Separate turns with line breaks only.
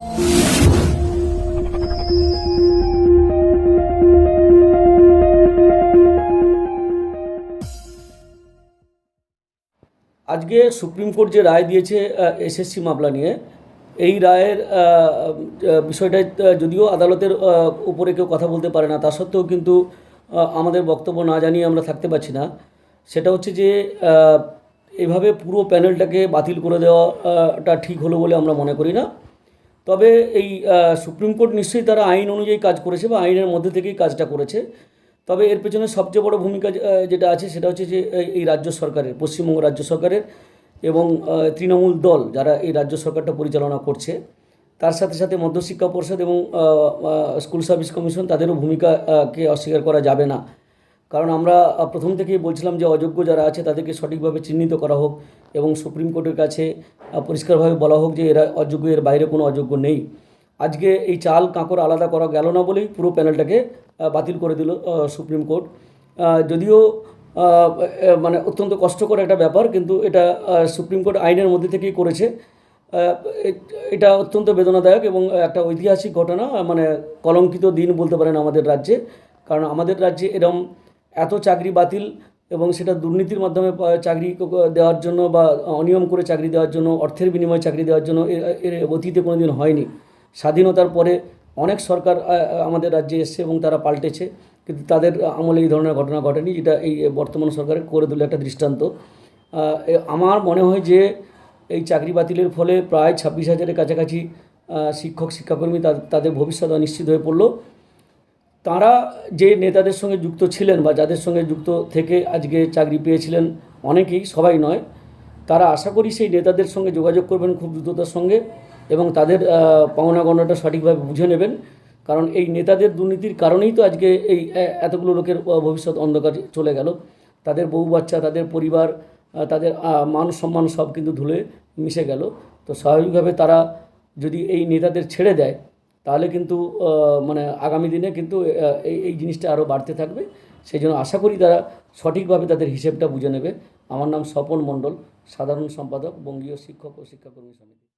আজকে supreme court যে রায় দিয়েছে এসএসসি মামলা নিয়ে, এই রায়ের বিষয়টা যদিও আদালতের উপরে কেউ কথা বলতে পারে না, তা সত্ত্বেও কিন্তু আমাদের বক্তব্য না জানিয়ে আমরা থাকতে পারছি না। সেটা হচ্ছে যে এভাবে পুরো প্যানেলটাকে বাতিল করে দেওয়াটা ঠিক হলো বলে আমরা মনে করি না। তবে এই সুপ্রিম কোর্ট নিশ্চয়ই তারা আইন অনুযায়ী কাজ করেছে বা আইনের মধ্যে থেকেই কাজটা করেছে। তবে এর পেছনে সবচেয়ে বড় ভূমিকা যেটা আছে সেটা হচ্ছে যে এই রাজ্য সরকারের, পশ্চিমবঙ্গ রাজ্য সরকারের এবং তৃণমূল দল যারা এই রাজ্য সরকারটা পরিচালনা করছে, তার সাথে সাথে মধ্যশিক্ষা পর্ষদ এবং স্কুল সার্ভিস কমিশন, তাদেরও ভূমিকাকে অস্বীকার করা যাবে না। কারণ আমরা প্রথম থেকেই বলছিলাম যে অযোগ্য যারা আছে তাদেরকে সঠিকভাবে চিহ্নিত করা হোক এবং সুপ্রিম কোর্টের কাছে পরিষ্কারভাবে বলা হোক যে এরা অযোগ্য, এর বাইরে কোনো অযোগ্য নেই। আজকে এই চাল কাঁকড় আলাদা করা গেল না বলেই পুরো প্যানেলটাকে বাতিল করে দিল সুপ্রিম কোর্ট। যদিও মানে অত্যন্ত কষ্টকর একটা ব্যাপার, কিন্তু এটা সুপ্রিম কোর্ট আইনের মধ্যে থেকেই করেছে। এটা অত্যন্ত বেদনাদায়ক এবং একটা ঐতিহাসিক ঘটনা, মানে কলঙ্কিত দিন বলতে পারেন আমাদের রাজ্যে। কারণ আমাদের রাজ্যে এরম এত চাকরি বাতিল এবং সেটা দুর্নীতির মাধ্যমে চাকরি দেওয়ার জন্য বা অনিয়ম করে চাকরি দেওয়ার জন্য, অর্থের বিনিময়ে চাকরি দেওয়ার জন্য এর অতীতে কোনো দিন হয়নি। স্বাধীনতার পরে অনেক সরকার আমাদের রাজ্যে এসছে এবং তারা পাল্টেছে, কিন্তু তাদের আমলে এই ধরনের ঘটনা ঘটেনি, যেটা এই বর্তমান সরকারের করে দিল একটা দৃষ্টান্ত। আমার মনে হয় যে এই চাকরি বাতিলের ফলে প্রায় 26,000-এর কাছাকাছি শিক্ষক শিক্ষাকর্মী তাদের ভবিষ্যৎ অনিশ্চিত হয়ে পড়ল। তারা যে নেতাদের সঙ্গে যুক্ত ছিলেন বা যাদের সঙ্গে যুক্ত থেকে আজকে চাকরি পেয়েছিলেন, অনেকেই, সবাই নয়, তারা আশা করি সেই নেতাদের সঙ্গে যোগাযোগ করবেন খুব দ্রুততার সঙ্গে এবং তাদের পাওনা গণনাটা সঠিকভাবে বুঝে নেবেন। কারণ এই নেতাদের দুর্নীতির কারণেই তো আজকে এই এতগুলো লোকের ভবিষ্যৎ অন্ধকার চলে গেল। তাদের বউ বাচ্চা, তাদের পরিবার, তাদের মান সম্মান সব কিন্তু ধুলে মিশে গেল। তো স্বাভাবিকভাবে তারা যদি এই নেতাদের ছেড়ে দেয়, তাহলে কিন্তু মানে আগামী দিনে কিন্তু এই জিনিসটা আরও বাড়তে থাকবে। সেই জন্য আশা করি তারা সঠিকভাবে তাদের হিসেবটা বুঝে নেবে। আমার নাম স্বপন মণ্ডল, সাধারণ সম্পাদক, বঙ্গীয় শিক্ষক ও শিক্ষাকর্মী সমিতি।